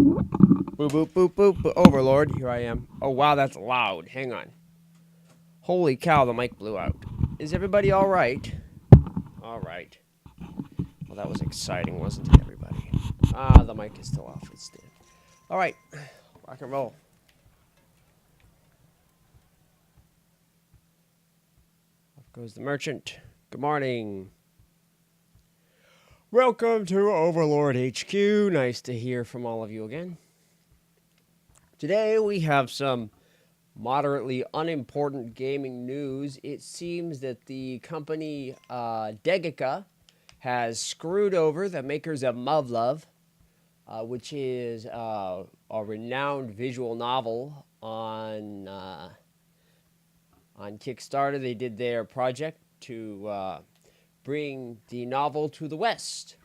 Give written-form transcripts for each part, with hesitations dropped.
Boop, boop, boop, boop, boop. Overlord, here I am. Oh, wow, that's loud. Hang on. Holy cow, the mic blew out. Is everybody all right? All right. Well, that was exciting, wasn't it, everybody? Ah, the mic is still off. It's dead. All right. Rock and roll. Off goes the merchant. Good morning. Welcome to Overlord HQ. Nice to hear from all of you again. Today we have some moderately unimportant gaming news. It seems that the company Degica has screwed over the makers of Muv-Luv, which is a renowned visual novel on Kickstarter. They did their project to bring the novel to the West,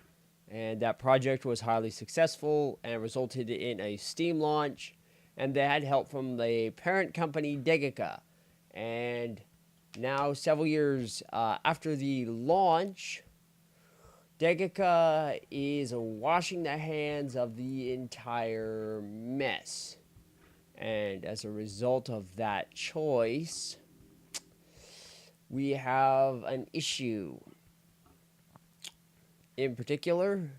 and that project was highly successful and resulted in a Steam launch. And they had help from the parent company Degica. And now, several years after the launch, Degica is washing the hands of the entire mess. And as a result of that choice, we have an issue. In particular,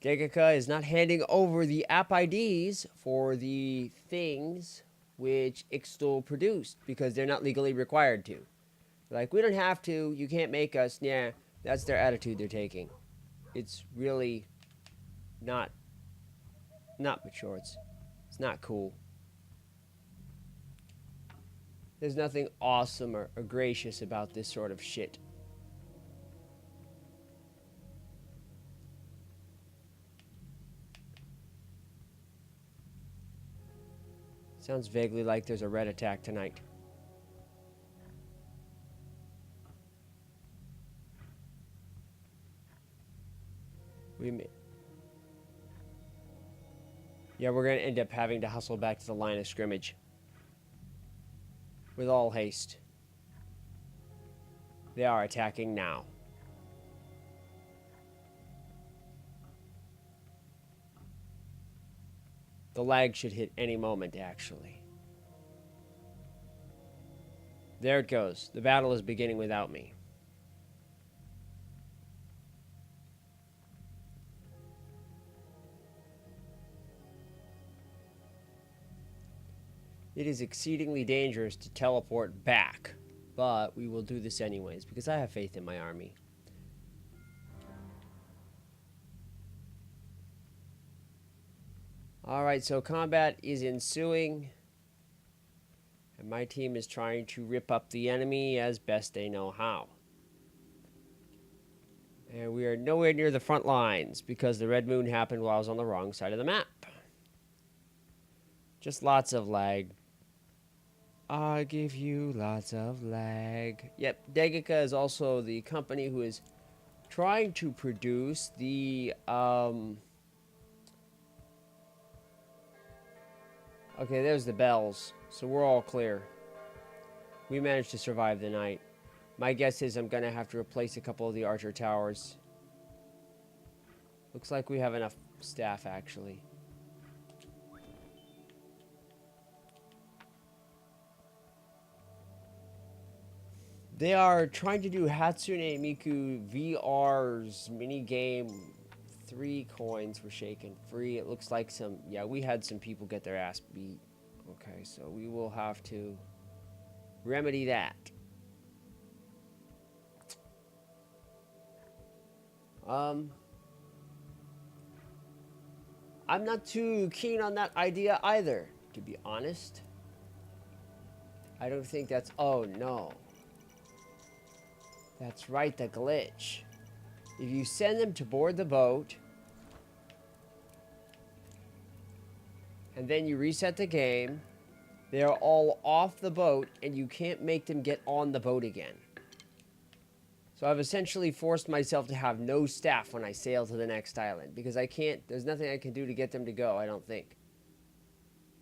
Degica is not handing over the app IDs for the things which Ixtal produced because they're not legally required to. Like, we don't have to, you can't make us. Yeah, that's their attitude they're taking. It's really not mature. It's not cool. There's nothing awesome or gracious about this sort of shit. Sounds vaguely like there's a red attack tonight. Yeah, we're going to end up having to hustle back to the line of scrimmage. With all haste. They are attacking now. The lag should hit any moment, actually. There it goes. The battle is beginning without me. It is exceedingly dangerous to teleport back, but we will do this anyways because I have faith in my army. Alright, so combat is ensuing, and my team is trying to rip up the enemy as best they know how. And we are nowhere near the front lines because the red moon happened while I was on the wrong side of the map. Just lots of lag. I give you lots of lag. Yep, Degica is also the company who is trying to produce the, Okay, there's the bells. So we're all clear. We managed to survive the night. My guess is I'm going to have to replace a couple of the archer towers. Looks like we have enough staff, actually. They are trying to do Hatsune Miku VR's minigame. 3 coins were shaken free. It looks like some... Yeah, we had some people get their ass beat. Okay, so we will have to remedy that. I'm not too keen on that idea either, to be honest. I don't think that's... Oh, no. That's right, the glitch. If you send them to board the boat, and then you reset the game, they're all off the boat, and you can't make them get on the boat again. So I've essentially forced myself to have no staff when I sail to the next island, because I can't, there's nothing I can do to get them to go, I don't think.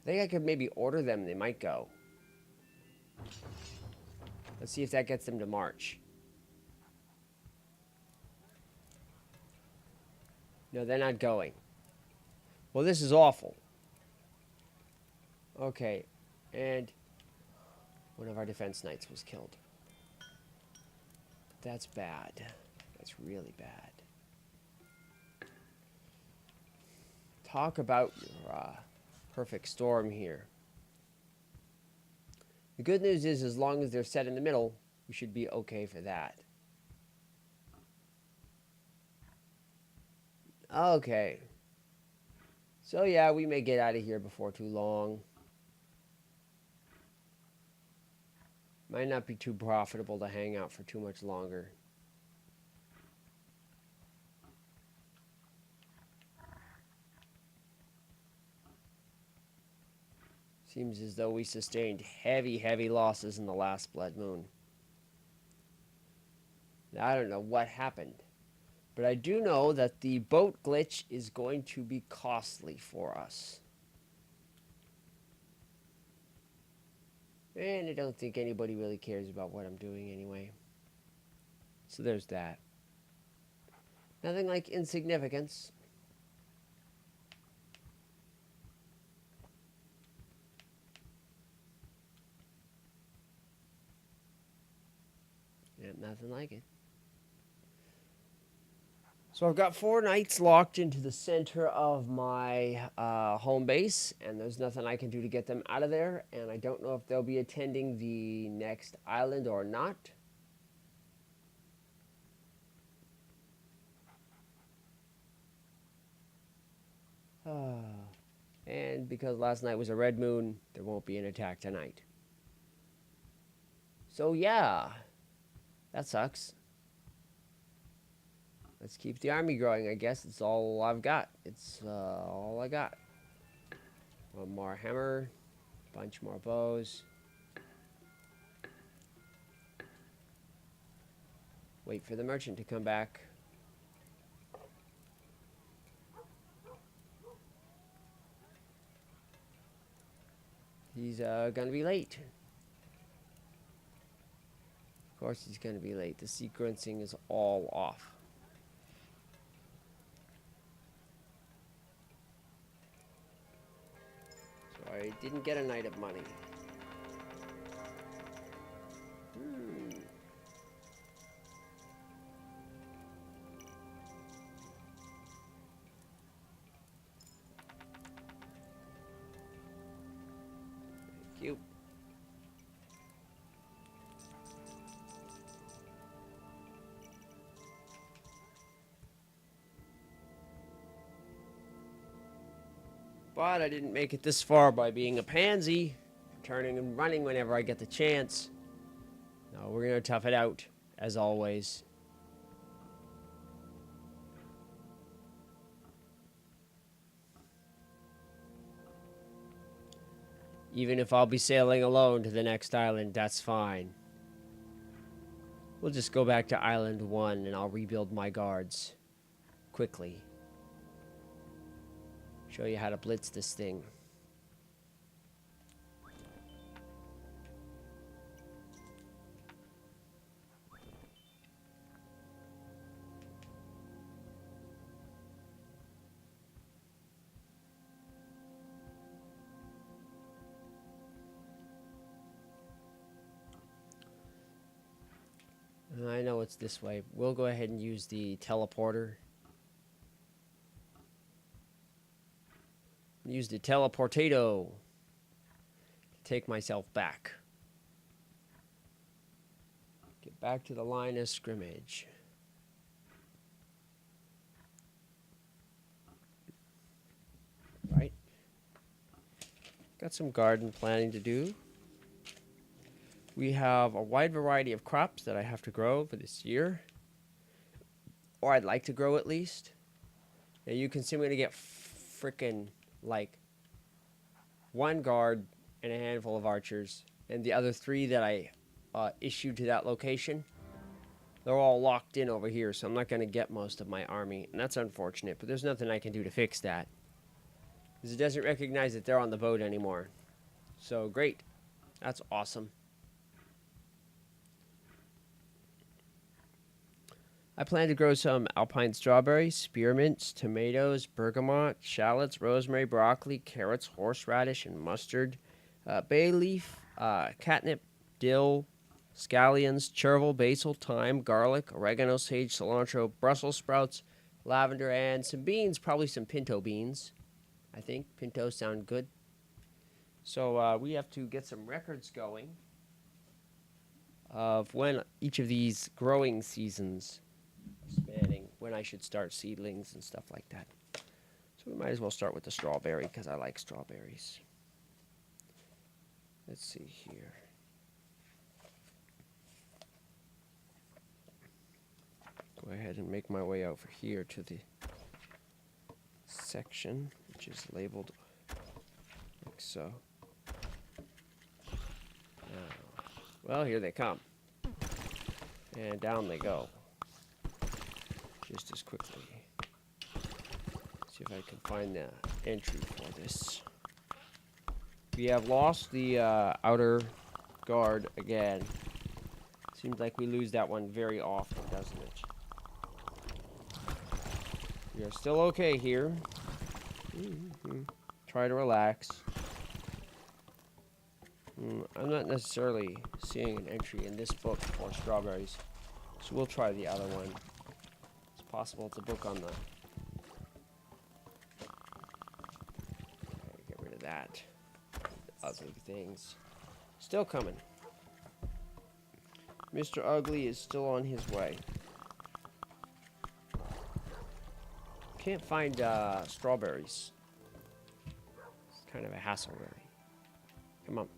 I think I could maybe order them, they might go. Let's see if that gets them to march. No, they're not going. Well, this is awful. Okay, and one of our defense knights was killed. That's bad. That's really bad. Talk about your perfect storm here. The good news is, as long as they're set in the middle, we should be okay for that. Okay. So yeah, we may get out of here before too long. Might not be too profitable to hang out for too much longer. Seems as though we sustained heavy losses in the last blood moon. Now, I don't know what happened, but I do know that the boat glitch is going to be costly for us. And I don't think anybody really cares about what I'm doing anyway. So there's that. Nothing like insignificance. Yeah, nothing like it. So I've got 4 knights locked into the center of my home base, and there's nothing I can do to get them out of there. And I don't know if they'll be attending the next island or not. And because last night was a red moon, there won't be an attack tonight. So yeah, that sucks. Let's keep the army growing, I guess. It's all I've got. It's all I got. One more hammer, bunch more bows. Wait for the merchant to come back. He's gonna be late. Of course he's gonna be late. The sequencing is all off. So I didn't get a knight of money. Thank you. But I didn't make it this far by being a pansy, turning and running whenever I get the chance. No, we're gonna tough it out, as always. Even if I'll be sailing alone to the next island, that's fine. We'll just go back to Island 1 and I'll rebuild my guards quickly. Show you how to blitz this thing. I know it's this way. We'll go ahead and use the teleporter. Use the teleportado to take myself back. Get back to the line of scrimmage. Right. Got some garden planning to do. We have a wide variety of crops that I have to grow for this year. Or I'd like to grow at least. Now you can see I'm going to get frickin' like 1 guard and a handful of archers. And the other 3 that I issued to that location, they're all locked in over here. So I'm not going to get most of my army. And that's unfortunate. But there's nothing I can do to fix that. Because it doesn't recognize that they're on the boat anymore. So great. That's awesome. I plan to grow some alpine strawberries, spearmints, tomatoes, bergamot, shallots, rosemary, broccoli, carrots, horseradish, and mustard, bay leaf, catnip, dill, scallions, chervil, basil, thyme, garlic, oregano, sage, cilantro, Brussels sprouts, lavender, and some beans, probably some pinto beans. I think pintos sound good. So we have to get some records going of when each of these growing seasons spanning, when I should start seedlings and stuff like that. So we might as well start with the strawberry because I like strawberries. Let's see here. Go ahead and make my way over here to the section, which is labeled like so. Now, well, here they come. And down they go. Just as quickly. See if I can find the entry for this. We have lost the outer guard again. Seems like we lose that one very often, doesn't it? We are still okay here. Try to relax. I'm not necessarily seeing an entry in this book for strawberries, so we'll try the other one. It's possible it's a book on the... Okay, get rid of that. Ugly things. Still coming. Mr. Ugly is still on his way. Can't find strawberries. It's kind of a hassle, really. Come on.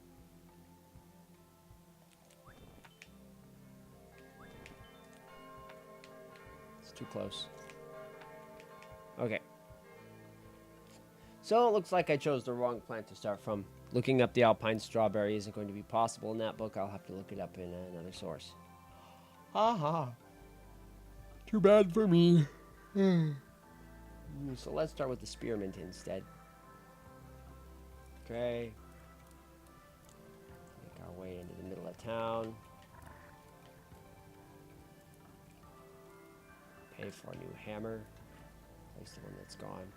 It's too close. Okay. So it looks like I chose the wrong plant to start from. Looking up the alpine strawberry isn't going to be possible in that book. I'll have to look it up in another source. Ha. Too bad for me. So let's start with the spearmint instead. Okay. Make our way into the middle of town. Pay for a new hammer. Place the one that's gone.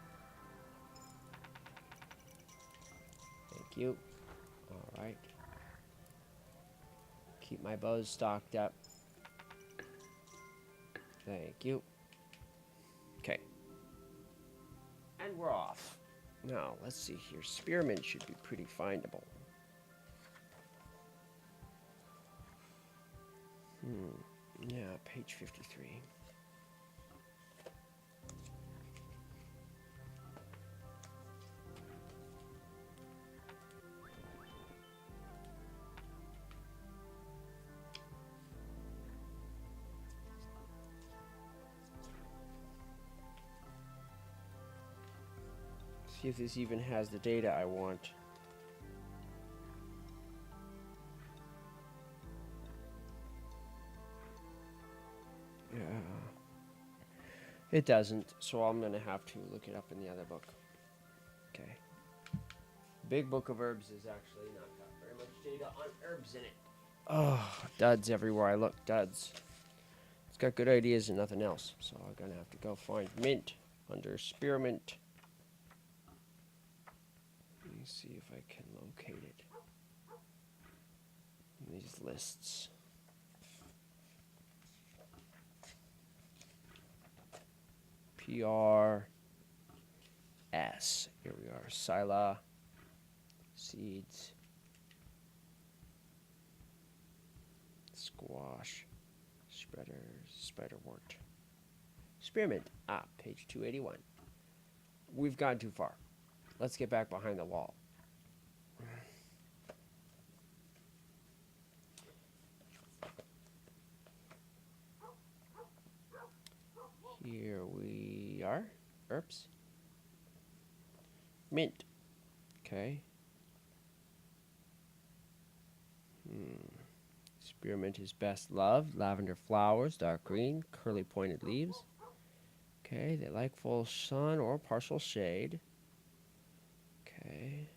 Thank you. Alright. Keep my bows stocked up. Thank you. Okay. And we're off. Now, let's see here. Spearmint should be pretty findable. Yeah, page 53. See if this even has the data I want. Yeah. It doesn't, so I'm going to have to look it up in the other book. Okay. Big Book of Herbs is actually not got very much data on herbs in it. Oh, duds everywhere I look, duds. It's got good ideas and nothing else, so I'm going to have to go find mint under spearmint. Let me see if I can locate it in these lists. PRS. Here we are. Sila. Seeds. Squash. Spreaders. Spiderwort. Spearmint. Page 281. We've gone too far. Let's get back behind the wall. Here we are. Herbs. Mint. Okay. Spearmint is best loved. Lavender flowers, dark green, curly pointed leaves. Okay, they like full sun or partial shade. Okay.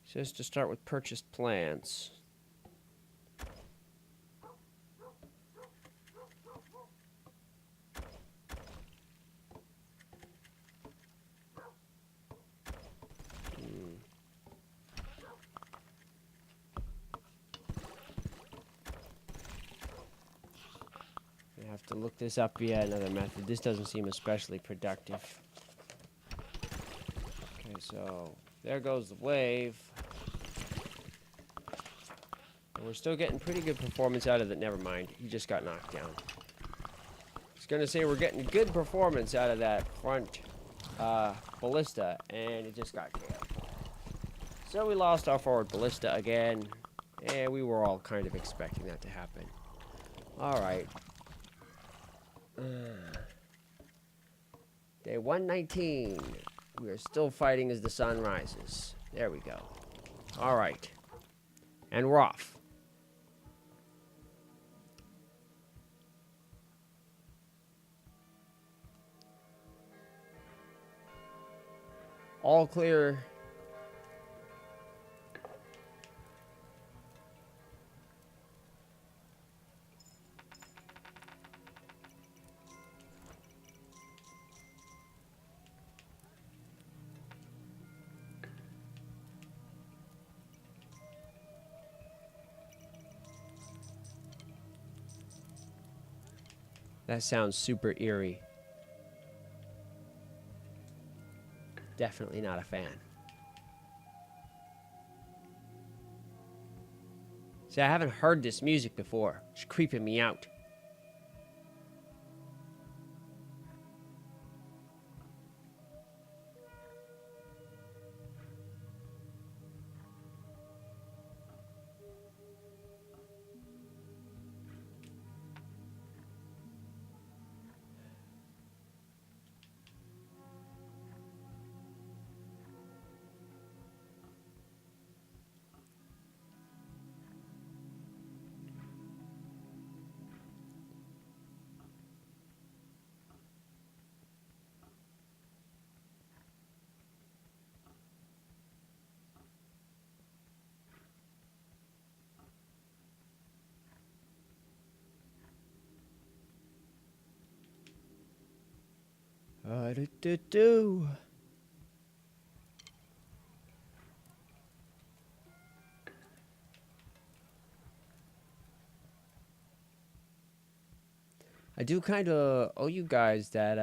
Says to start with purchased plants. to look this up via another method. This doesn't seem especially productive. Okay, so there goes the wave. And we're still getting pretty good performance out of it. Never mind, he just got knocked down. I was gonna say we're getting good performance out of that front ballista, and it just got KO'd. So we lost our forward ballista again, and we were all kind of expecting that to happen. Alright. Day 119. We are still fighting as the sun rises. There we go. Alright. And we're off. All clear. That sounds super eerie. Definitely not a fan. See, I haven't heard this music before. It's creeping me out. Do. I do kind of owe you guys that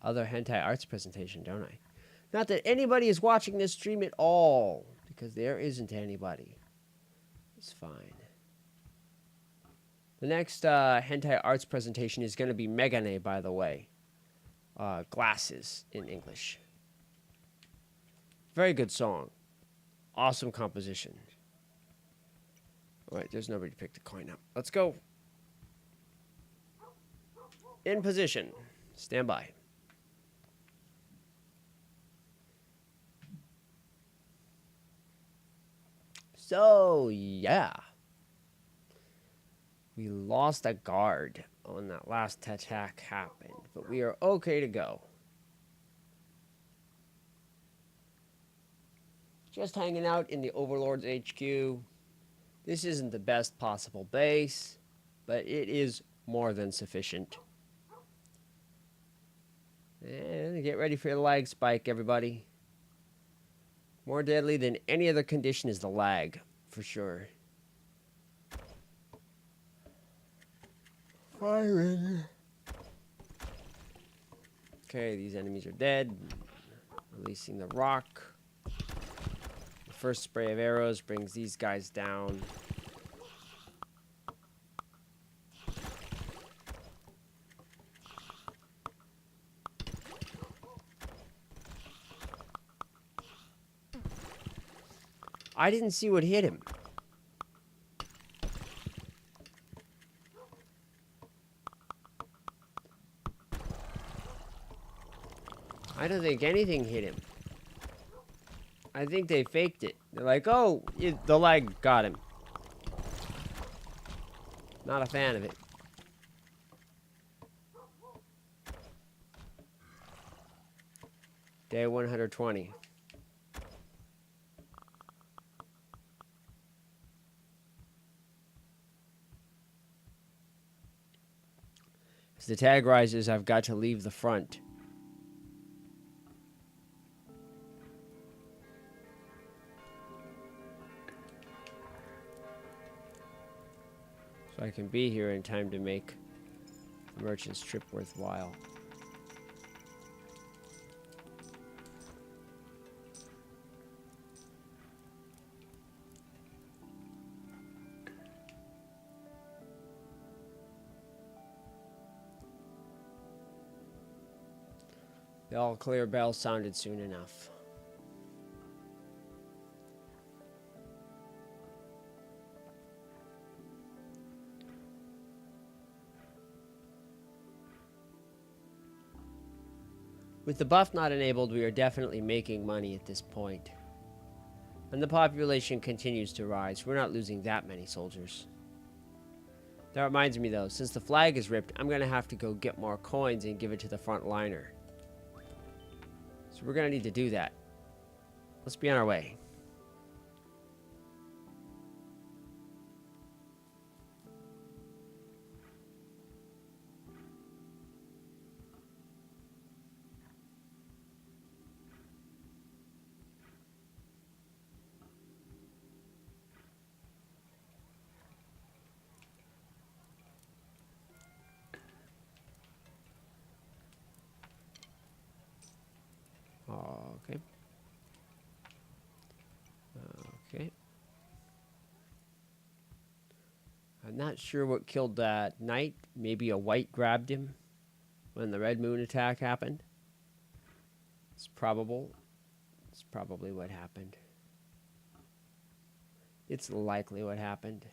other hentai arts presentation, don't I? Not that anybody is watching this stream at all, because there isn't anybody. It's fine. The next hentai arts presentation is going to be Megane, by the way. Glasses in English. Very good song. Awesome composition. Alright, there's nobody to pick the coin up. Let's go. In position. Stand by. So, yeah. We lost a guard when that last attack happened, but we are okay to go. Just hanging out in the Overlord's HQ. This isn't the best possible base, but it is more than sufficient. And get ready for your lag spike, everybody. More deadly than any other condition is the lag, for sure. Firing. Okay, these enemies are dead. Releasing the rock. The first spray of arrows brings these guys down. I didn't see what hit him. I don't think anything hit him. I think they faked it. They're like, oh, the lag got him. Not a fan of it. Day 120. As the tag rises, I've got to leave the front. So I can be here in time to make the merchant's trip worthwhile. The all-clear bell sounded soon enough. With the buff not enabled, we are definitely making money at this point. And the population continues to rise. We're not losing that many soldiers. That reminds me though, since the flag is ripped, I'm going to have to go get more coins and give it to the front liner. So we're going to need to do that. Let's be on our way. Okay. Okay. I'm not sure what killed that knight. Maybe a white grabbed him when the red moon attack happened. It's probable. It's probably what happened. It's likely what happened.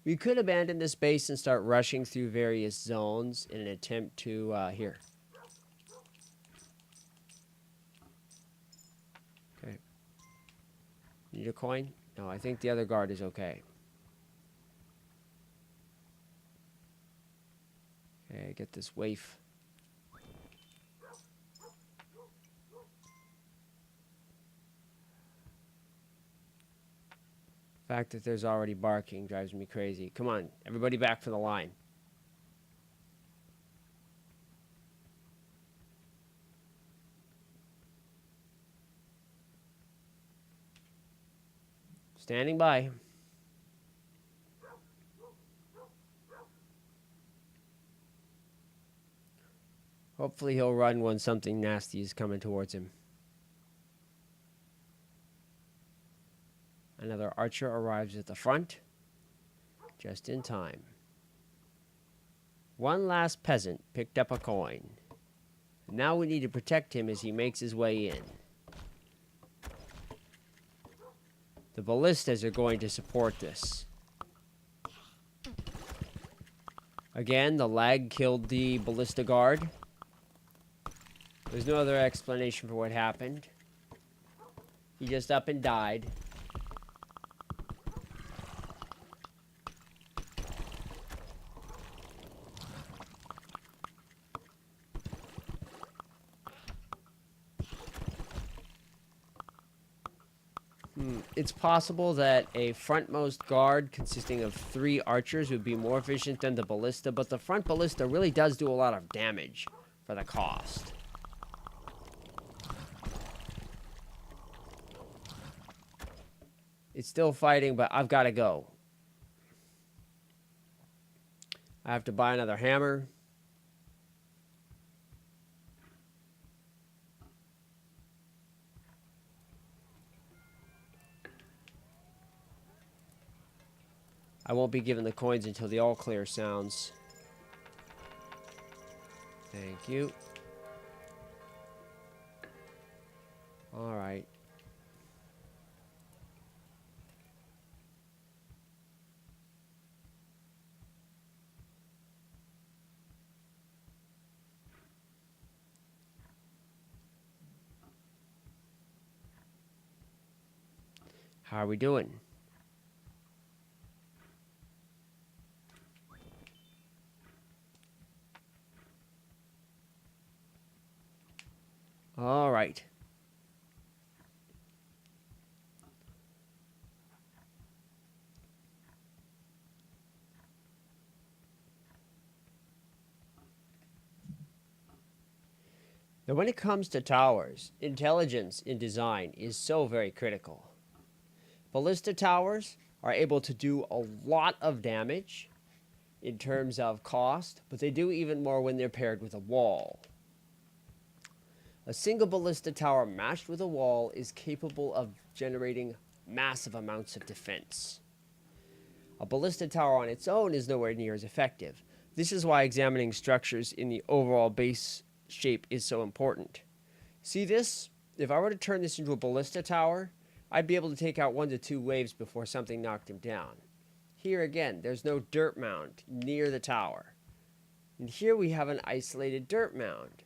We could abandon this base and start rushing through various zones in an attempt to, here. Okay. Need a coin? No, I think the other guard is okay. Okay, get this waif. The fact that there's already barking drives me crazy. Come on, everybody back for the line. Standing by. Hopefully he'll run when something nasty is coming towards him. Another archer arrives at the front, just in time. One last peasant picked up a coin. Now we need to protect him as he makes his way in. The ballistas are going to support this. Again, the lag killed the ballista guard. There's no other explanation for what happened. He just up and died. It's possible that a frontmost guard consisting of 3 archers would be more efficient than the ballista, but the front ballista really does do a lot of damage for the cost. It's still fighting, but I've got to go. I have to buy another hammer. I won't be given the coins until the all clear sounds. Thank you. All right. How are we doing? All right. Now, when it comes to towers, intelligence in design is so very critical. Ballista towers are able to do a lot of damage, in terms of cost, but they do even more when they're paired with a wall. A single ballista tower matched with a wall is capable of generating massive amounts of defense. A ballista tower on its own is nowhere near as effective. This is why examining structures in the overall base shape is so important. See this? If I were to turn this into a ballista tower, I'd be able to take out 1 to 2 waves before something knocked him down. Here again, there's no dirt mound near the tower. And here we have an isolated dirt mound.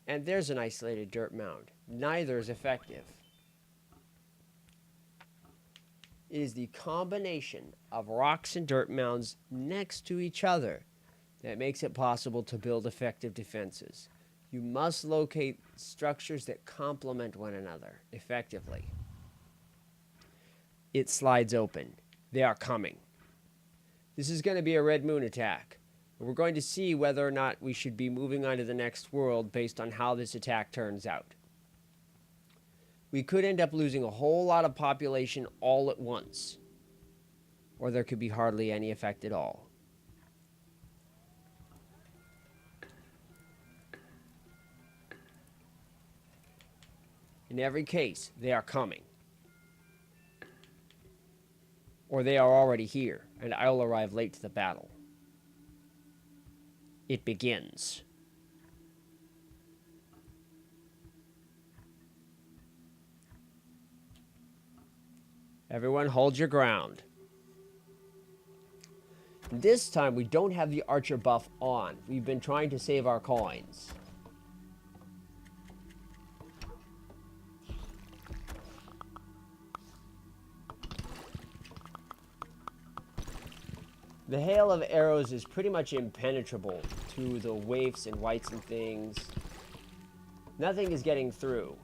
And there's an isolated dirt mound. Neither is effective. It is the combination of rocks and dirt mounds next to each other that makes it possible to build effective defenses. You must locate structures that complement one another effectively. It slides open. They are coming. This is going to be a red moon attack. We're going to see whether or not we should be moving on to the next world based on how this attack turns out. We could end up losing a whole lot of population all at once, or there could be hardly any effect at all. In every case, they are coming. Or they are already here, and I'll arrive late to the battle. It begins. Everyone hold your ground. This time we don't have the archer buff on. We've been trying to save our coins. The hail of arrows is pretty much impenetrable to the waifs and whites and things. Nothing is getting through.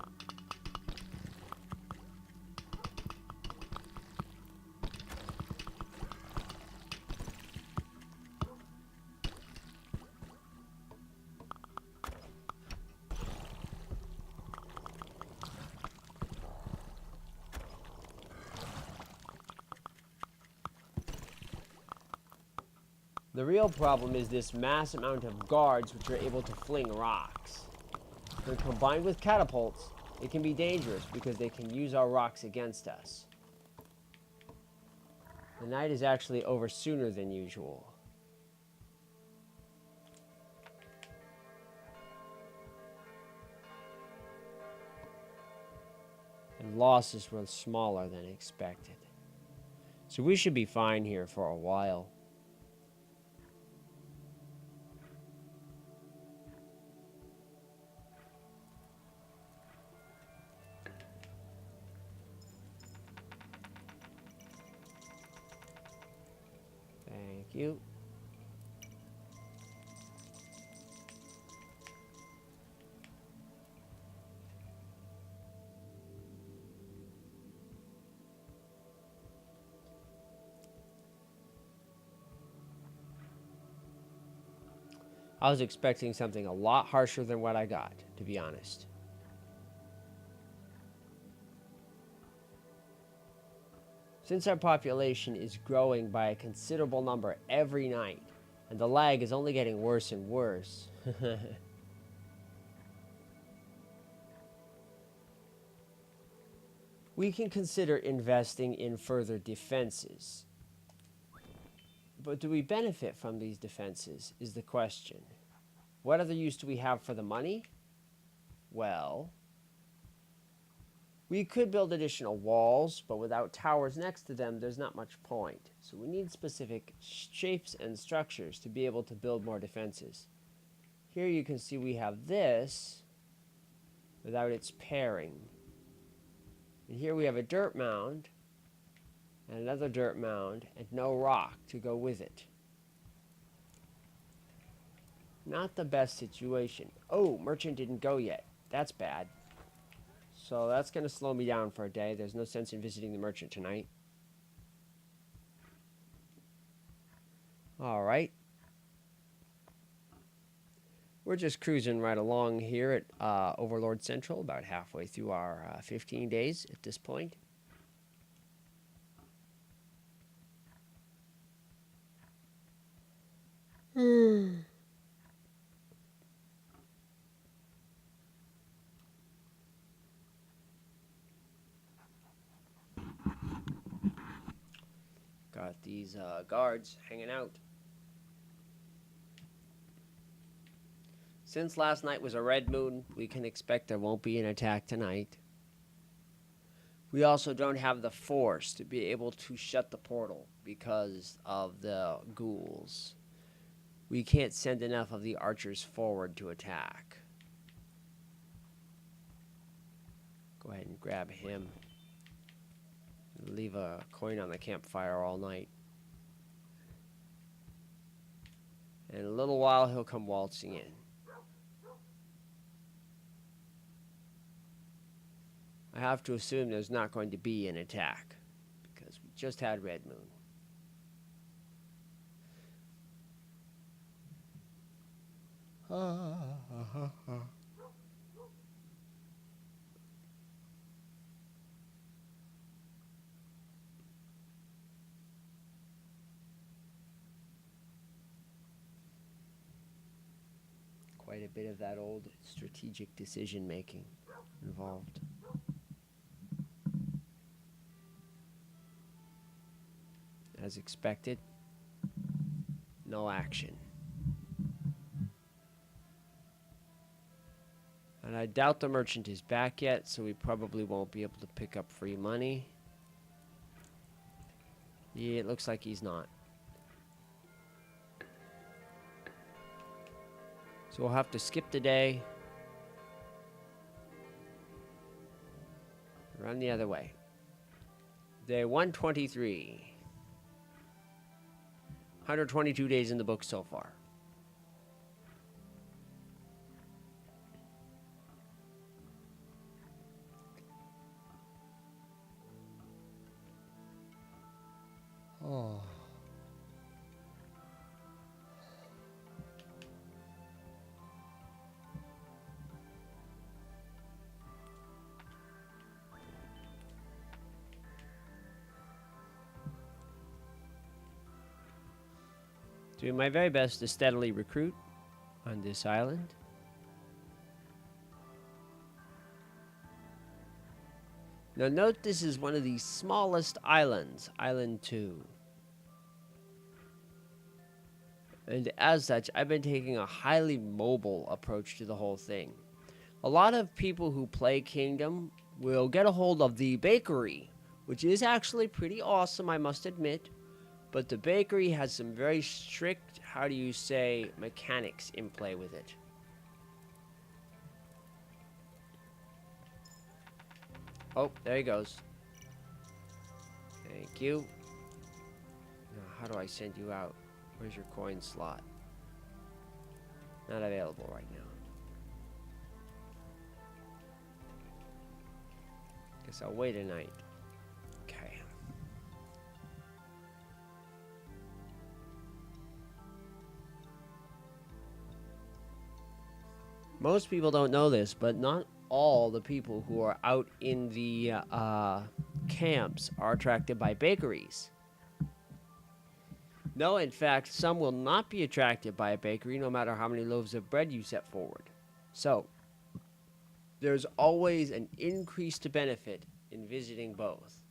The real problem is this mass amount of guards which are able to fling rocks. When combined with catapults, it can be dangerous because they can use our rocks against us. The night is actually over sooner than usual. And losses were smaller than expected. So we should be fine here for a while. Thank you. I was expecting something a lot harsher than what I got, to be honest. Since our population is growing by a considerable number every night, and the lag is only getting worse and worse, we can consider investing in further defenses. But do we benefit from these defenses, is the question. What other use do we have for the money? Well, we could build additional walls, but without towers next to them, there's not much point. So we need specific shapes and structures to be able to build more defenses. Here you can see we have this without its pairing. And here we have a dirt mound, and another dirt mound, and no rock to go with it. Not the best situation. Oh, merchant didn't go yet. That's bad. So that's going to slow me down for a day. There's no sense in visiting the merchant tonight. All right. We're just cruising right along here at Overlord Central, about halfway through our 15 days at this point. Got these guards hanging out. Since last night was a red moon, we can expect there won't be an attack tonight. We also don't have the force to be able to shut the portal because of the ghouls. We can't send enough of the archers forward to attack. Go ahead and grab him. Leave a coin on the campfire all night. In a little while, he'll come waltzing in. I have to assume there's not going to be an attack because we just had Red Moon. Quite a bit of that old strategic decision making involved. As expected, no action. And I doubt the merchant is back yet, so we probably won't be able to pick up free money. Yeah, it looks like he's not. So we'll have to skip the day. Run the other way. Day 123. 122 days in the book so far. Oh. Doing my very best to steadily recruit on this island. Now note this is one of the smallest islands, Island 2. And as such, I've been taking a highly mobile approach to the whole thing. A lot of people who play Kingdom will get a hold of the bakery, which is actually pretty awesome, I must admit. But the bakery has some very strict, how do you say, mechanics in play with it. Oh, there he goes. Thank you. Now, how do I send you out? Where's your coin slot? Not available right now. Guess I'll wait a night. Okay. Most people don't know this, but not all the people who are out in the camps are attracted by bakeries. No, in fact, some will not be attracted by a bakery no matter how many loaves of bread you set forward. So, there's always an increased benefit in visiting both.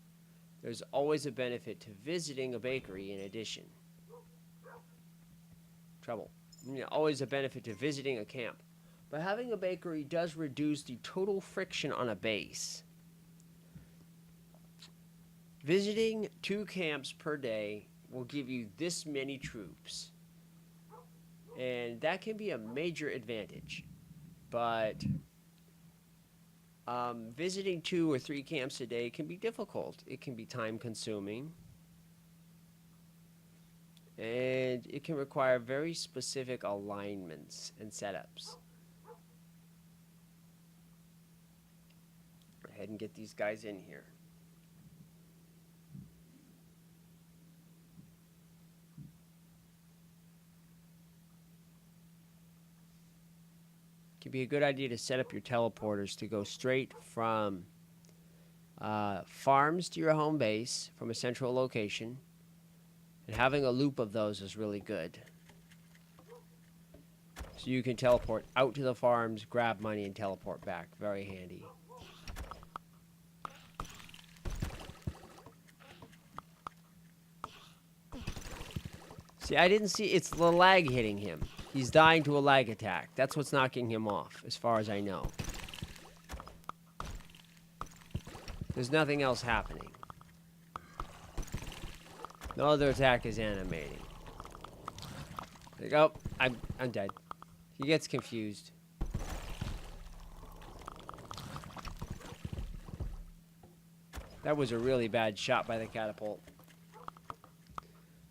There's always a benefit to visiting a bakery in addition. Trouble. Always a benefit to visiting a camp. But having a bakery does reduce the total friction on a base. Visiting 2 camps per day will give you this many troops. And that can be a major advantage. But visiting 2 or 3 camps a day can be difficult. It can be time consuming. And it can require very specific alignments and setups. Go ahead and get these guys in here. It can be a good idea to set up your teleporters to go straight from farms to your home base from a central location. And having a loop of those is really good. So you can teleport out to the farms, grab money, and teleport back. Very handy. See, I didn't see... It's the lag hitting him. He's dying to a lag attack. That's what's knocking him off, as far as I know. There's nothing else happening. No other attack is animating. There you go. I'm dead. He gets confused. That was a really bad shot by the catapult.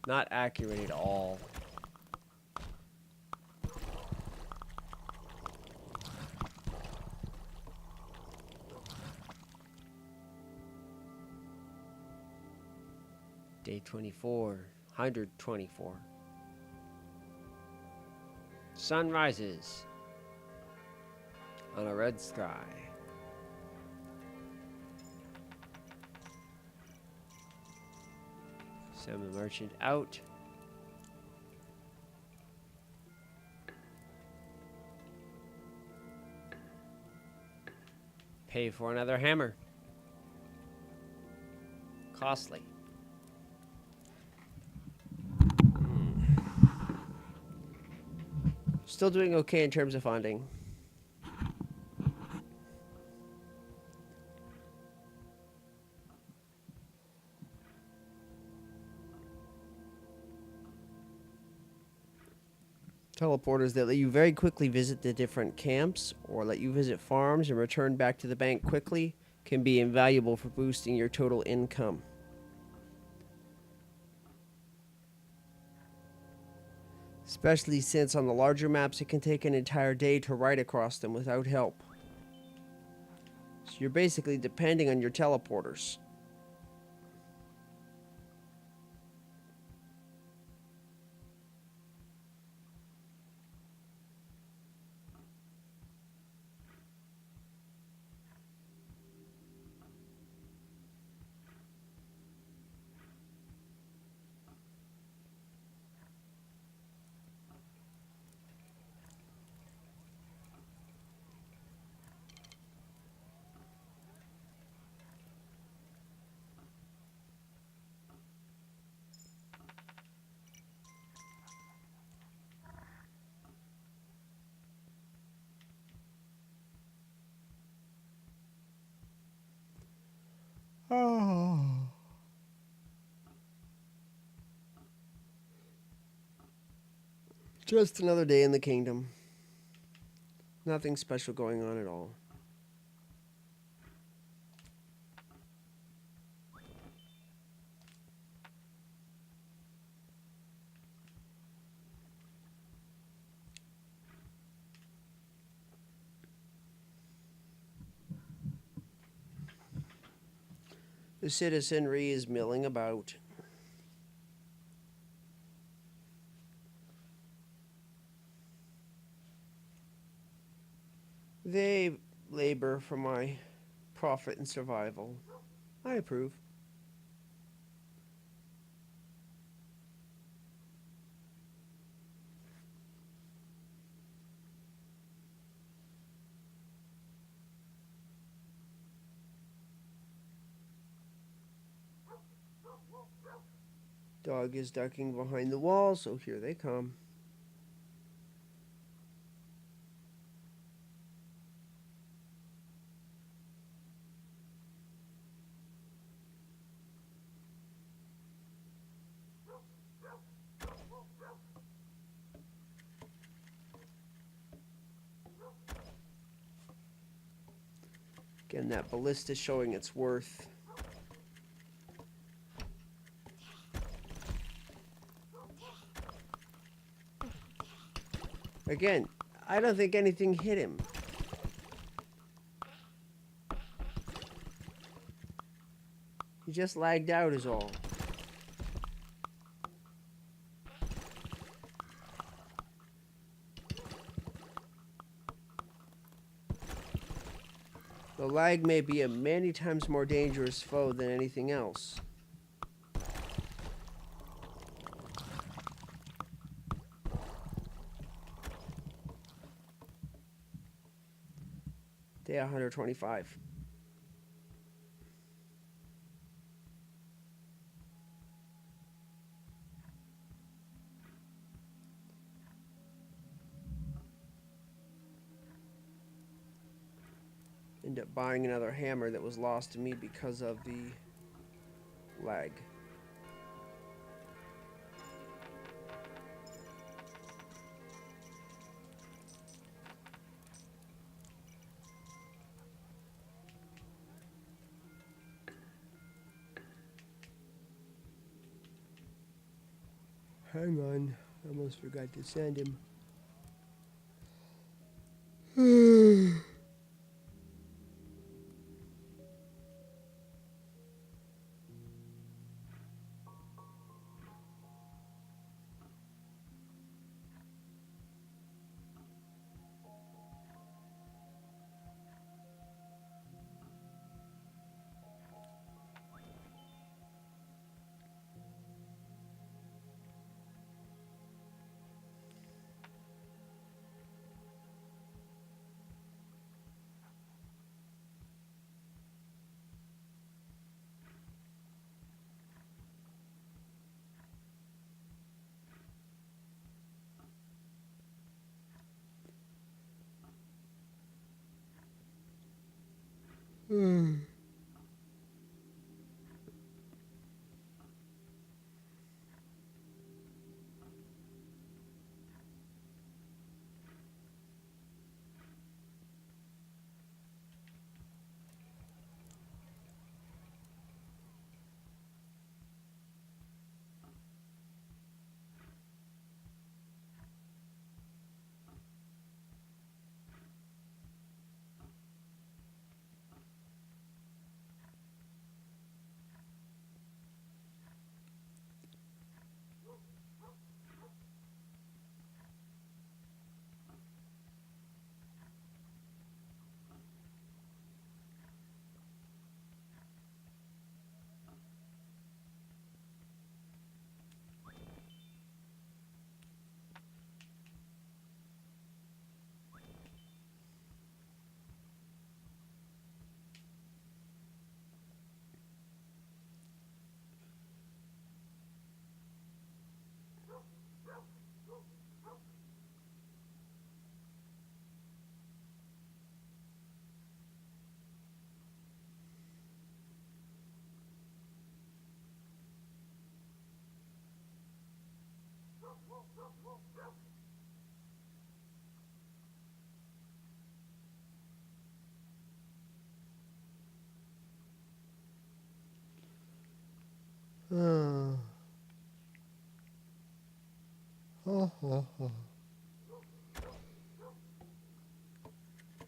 Not accurate at all. Day 24, 124. Sun rises on a red sky. Send the merchant out. Pay for another hammer. Costly. Still doing okay in terms of funding. Teleporters that let you very quickly visit the different camps or let you visit farms and return back to the bank quickly can be invaluable for boosting your total income. Especially since on the larger maps it can take an entire day to ride across them without help. So you're basically depending on your teleporters. Oh. Just another day in the kingdom. Nothing special going on at all. The citizenry is milling about. They labor for my profit and survival. I approve. Dog is ducking behind the wall, so here they come. Again, that ballista showing its worth. Again, I don't think anything hit him. He just lagged out is all. The lag may be a many times more dangerous foe than anything else. Day 125. Ended up buying another hammer that was lost to me because of the lag. Hang on, I almost forgot to send him.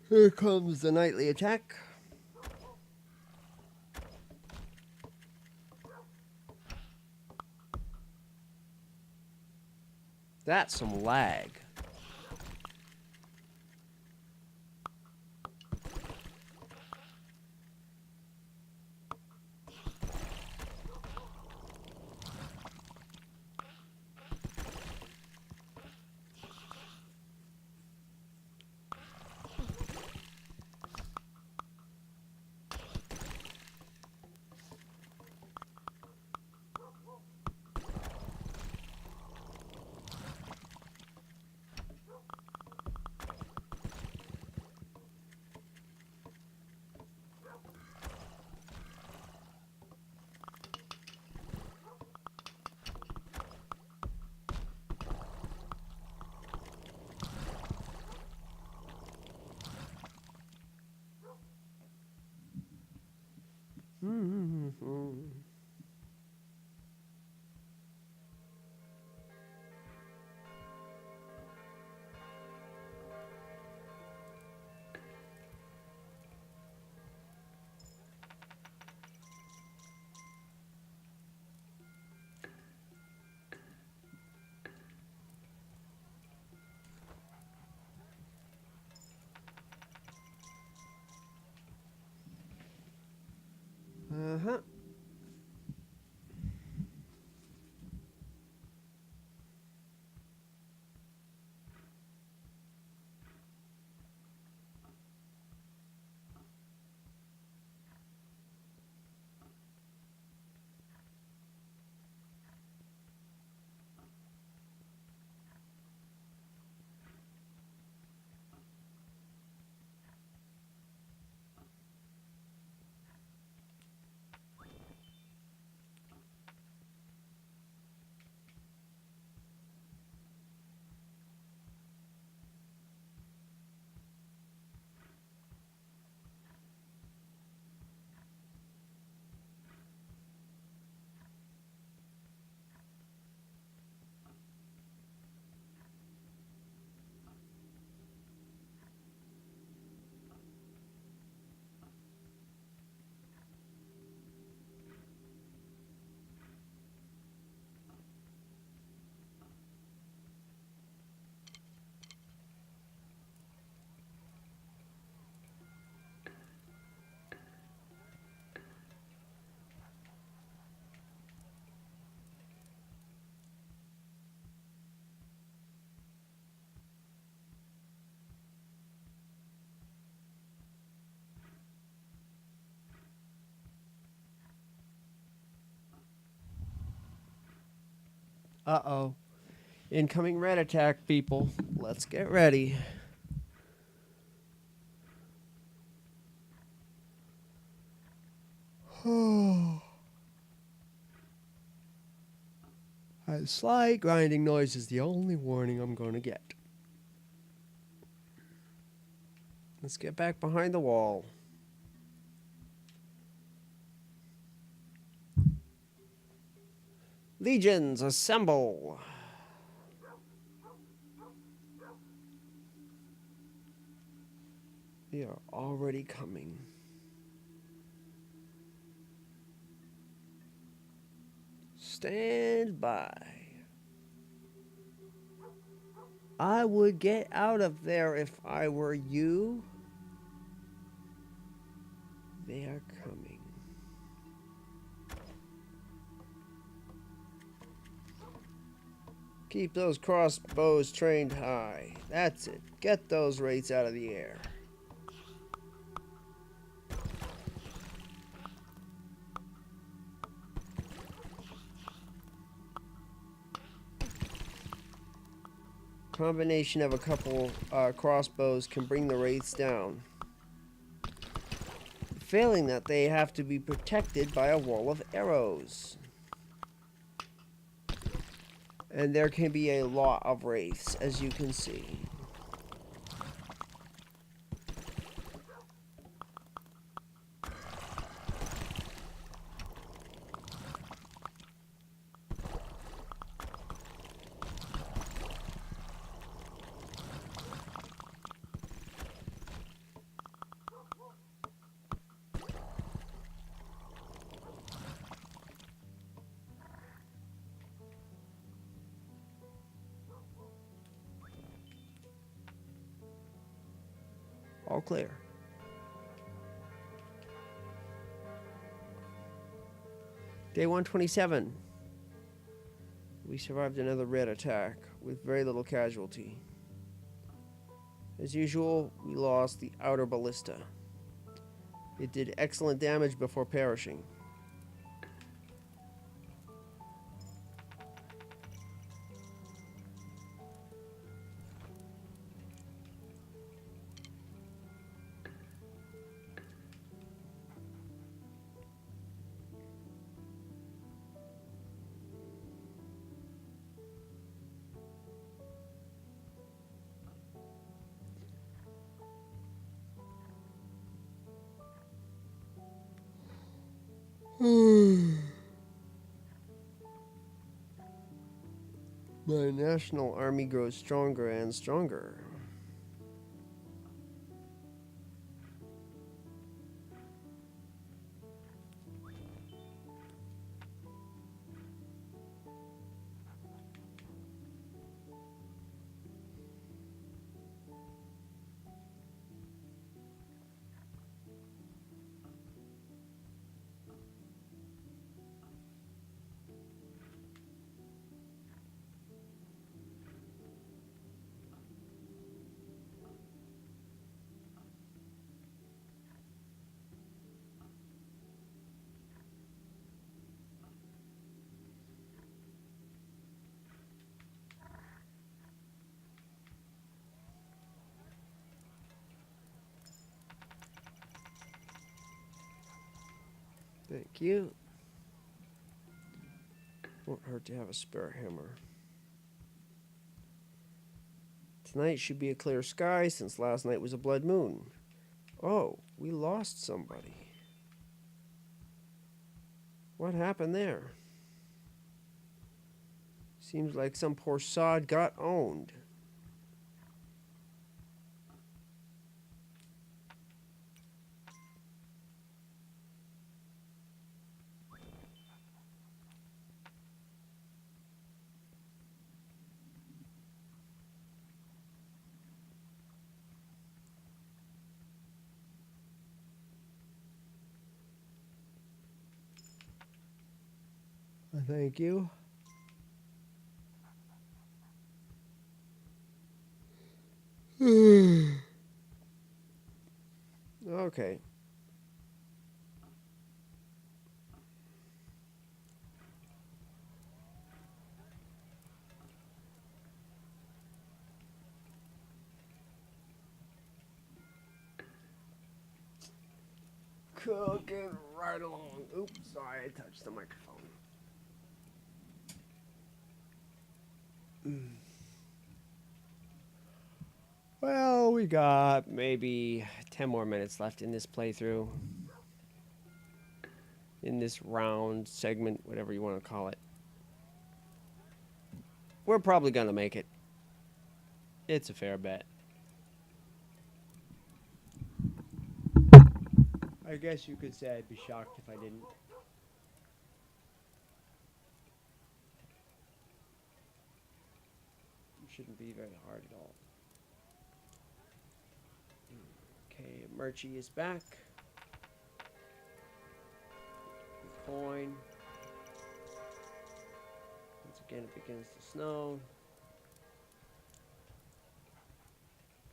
Here comes the nightly attack. That's some lag. Uh-huh. Uh-oh. Incoming red attack, people. Let's get ready. A slight grinding noise is the only warning I'm going to get. Let's get back behind the wall. Legions, assemble! They are already coming. Stand by. I would get out of there if I were you. They are coming. Keep those crossbows trained high. That's it. Get those wraiths out of the air. Combination of a couple crossbows can bring the wraiths down. Failing that, they have to be protected by a wall of arrows. And there can be a lot of wraiths, as you can see. All clear. Day 127. We survived another red attack with very little casualty. As usual, we lost the outer ballista. It did excellent damage before perishing. My national army grows stronger and stronger. Thank you. Won't hurt to have a spare hammer. Tonight should be a clear sky since last night was a blood moon. Oh, we lost somebody. What happened there? Seems like some poor sod got owned. Thank you. Okay. Cooking right along. Oops, sorry, I touched the microphone. Well, we got maybe 10 more minutes left in this playthrough. In this round, segment, whatever you want to call it. We're probably going to make it. It's a fair bet. I guess you could say I'd be shocked if I didn't. It shouldn't be very hard at all. Okay, Murchie is back. Coin. Once again, it begins to snow.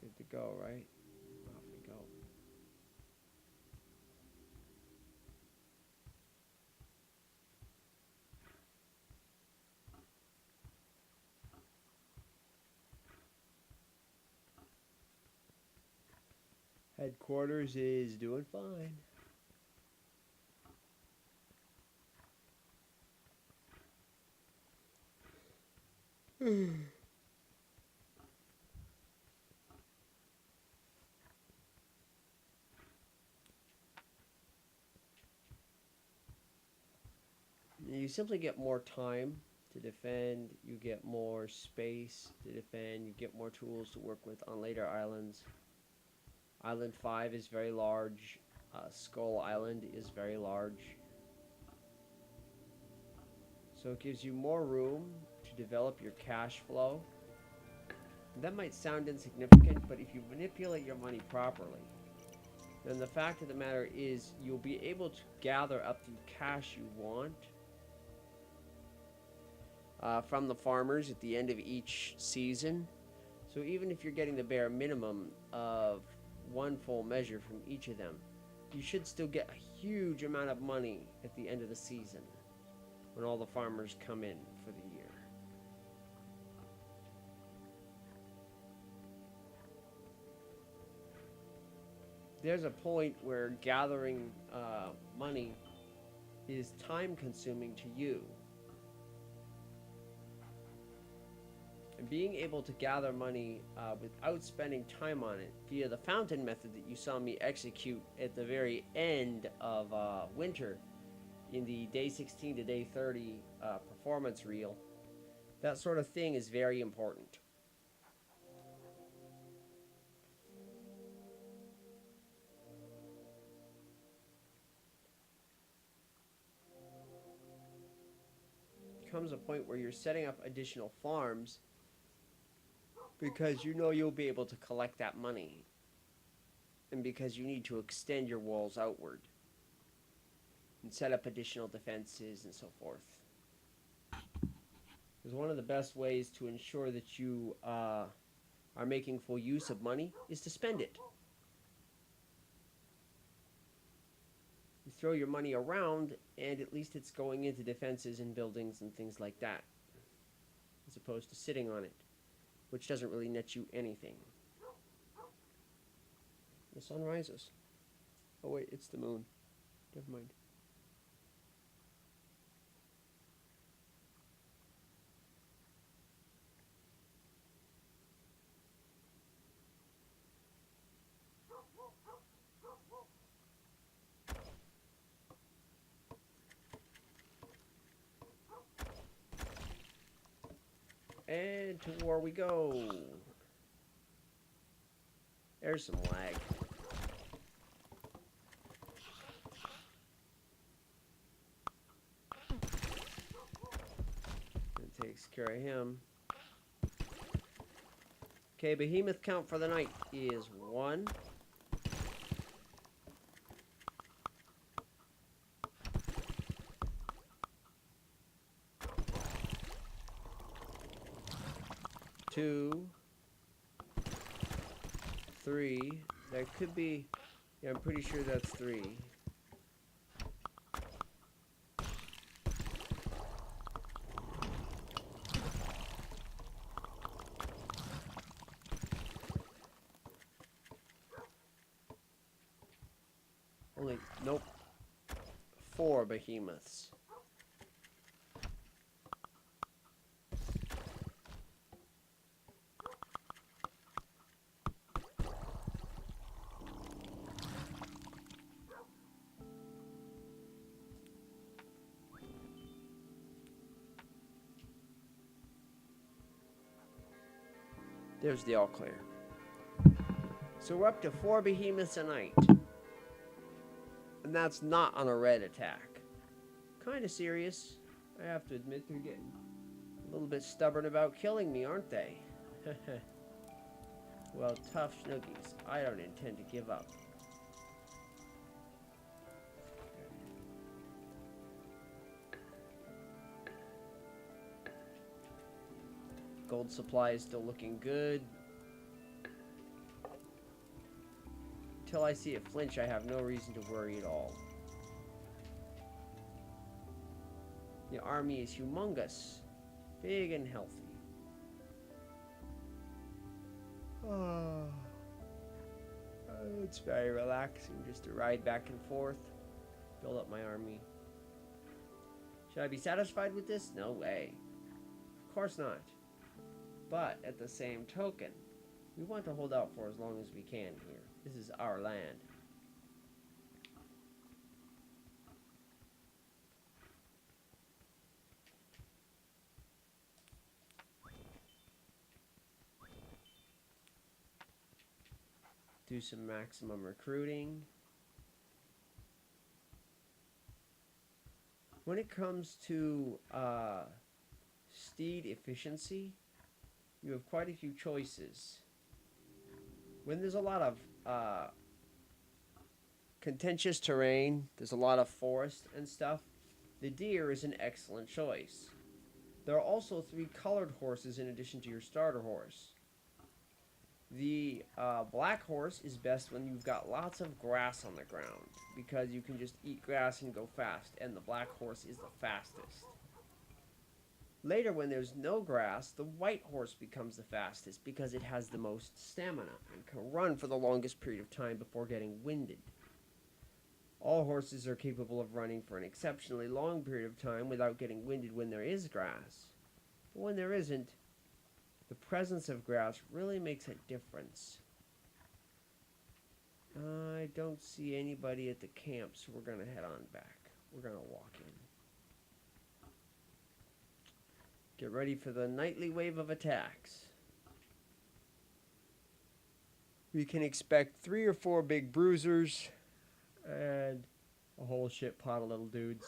Good to go, right? Off we go. Headquarters is doing fine. You simply get more time to defend, you get more space to defend, you get more tools to work with on later islands. Island 5 is very large. Skull Island is very large. So it gives you more room to develop your cash flow. And that might sound insignificant, but if you manipulate your money properly, then the fact of the matter is you'll be able to gather up the cash you want from the farmers at the end of each season. So even if you're getting the bare minimum of one full measure from each of them, you should still get a huge amount of money at the end of the season when all the farmers come in for the year. There's a point where gathering money is time consuming to you. And being able to gather money without spending time on it via the fountain method that you saw me execute at the very end of winter in the day 16 to day 30 performance reel, that sort of thing is very important. Comes a point where you're setting up additional farms because you know you'll be able to collect that money, and because you need to extend your walls outward and set up additional defenses and so forth. Because one of the best ways to ensure that you are making full use of money is to spend it. You throw your money around, and at least it's going into defenses and buildings and things like that, as opposed to sitting on it, which doesn't really net you anything. The sun rises. Oh wait, it's the moon. Never mind. And to war we go. There's some lag. That takes care of him. Okay, behemoth count for the night is 1. Two, 3. That could be, yeah, I'm pretty sure that's 3. Only, nope. 4 behemoths. There's the all clear. So we're up to 4 behemoths a night. And that's not on a red attack. Kind of serious. I have to admit they're getting a little bit stubborn about killing me, aren't they? Well, tough snoogies. I don't intend to give up. Gold supply is still looking good. Until I see it flinch, I have no reason to worry at all. The army is humongous. Big and healthy. It's very relaxing just to ride back and forth. Build up my army. Should I be satisfied with this? No way. Of course not. But at the same token, we want to hold out for as long as we can here. This is our land. Do some maximum recruiting. When it comes to steed efficiency, you have quite a few choices. When there's a lot of contentious terrain, there's a lot of forest and stuff, the deer is an excellent choice. There are also 3 colored horses in addition to your starter horse. The black horse is best when you've got lots of grass on the ground, because you can just eat grass and go fast, and the black horse is the fastest. Later, when there's no grass, the white horse becomes the fastest because it has the most stamina and can run for the longest period of time before getting winded. All horses are capable of running for an exceptionally long period of time without getting winded when there is grass. But when there isn't, the presence of grass really makes a difference. I don't see anybody at the camp, so we're going to head on back. We're going to walk in. Get ready for the nightly wave of attacks. We can expect 3 or 4 big bruisers and a whole shit pot of little dudes.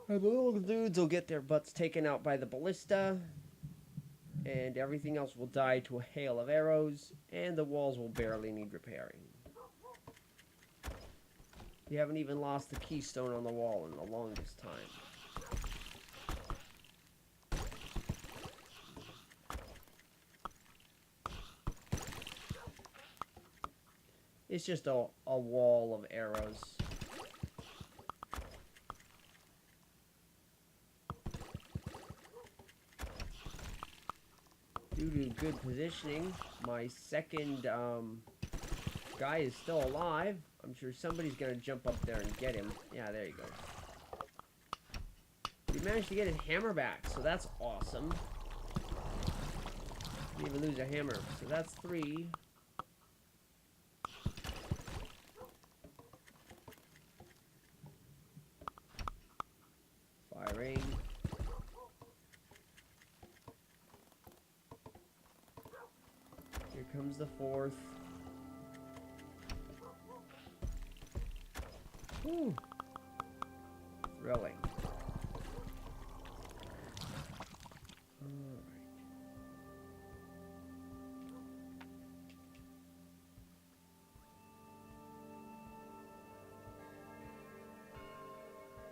And the little dudes will get their butts taken out by the ballista, and everything else will die to a hail of arrows, and the walls will barely need repairing. We haven't even lost the keystone on the wall in the longest time. It's just a wall of arrows. Due to good positioning, my second guy is still alive. I'm sure somebody's going to jump up there and get him. Yeah, there you go. He managed to get his hammer back, so that's awesome. Didn't even lose a hammer, so that's 3. Firing. Here comes the 4th. Whew. Thrilling. Alright.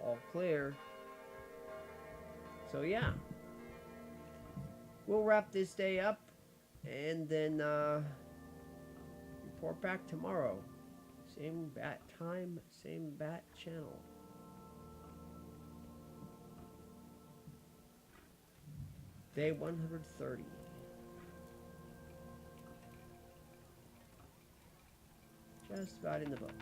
All clear. So yeah, we'll wrap this day up and then report back tomorrow. Same bat time, same bat channel. Day 130. Just just about in the books.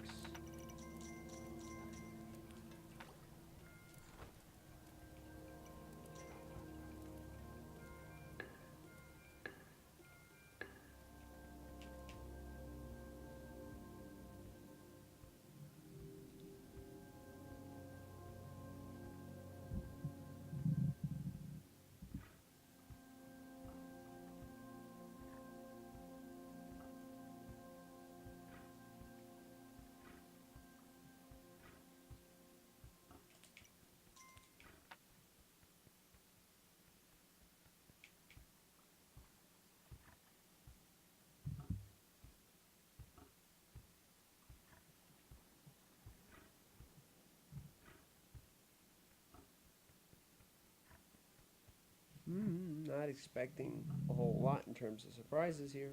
Not expecting a whole lot in terms of surprises here.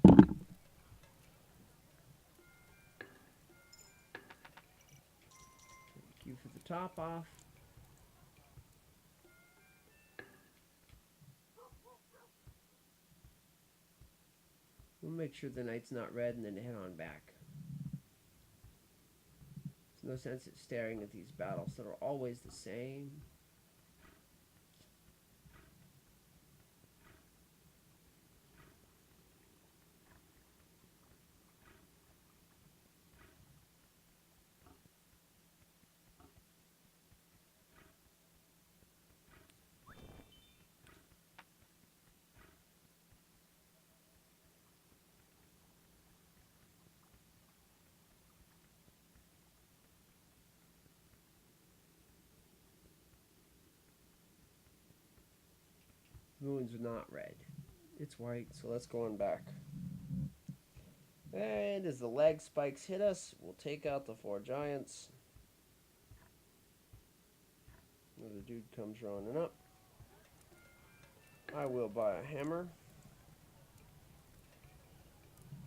Thank you for the top off. We'll make sure the knight's not red and then head on back. There's no sense in staring at these battles that are always the same. The moon's not red. It's white, so let's go on back. And as the lag spikes hit us, we'll take out the 4 giants. Another dude comes running up. I will buy a hammer.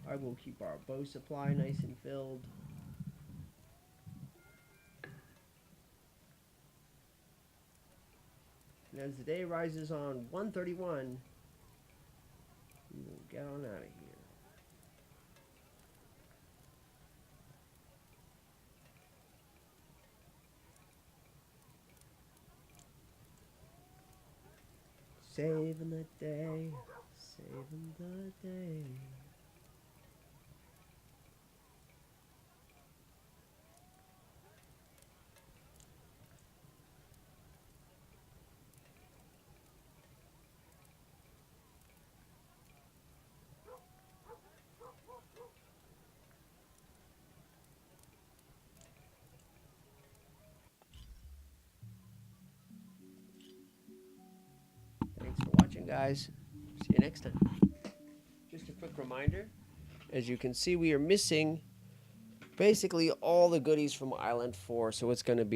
I will keep our bow supply nice and filled. And as the day rises on 131, we will get on out of here. Saving the day, saving the day. Thanks for watching, guys. See you next time. Just a quick reminder, as you can see, we are missing basically all the goodies from Island 4, so it's going to be our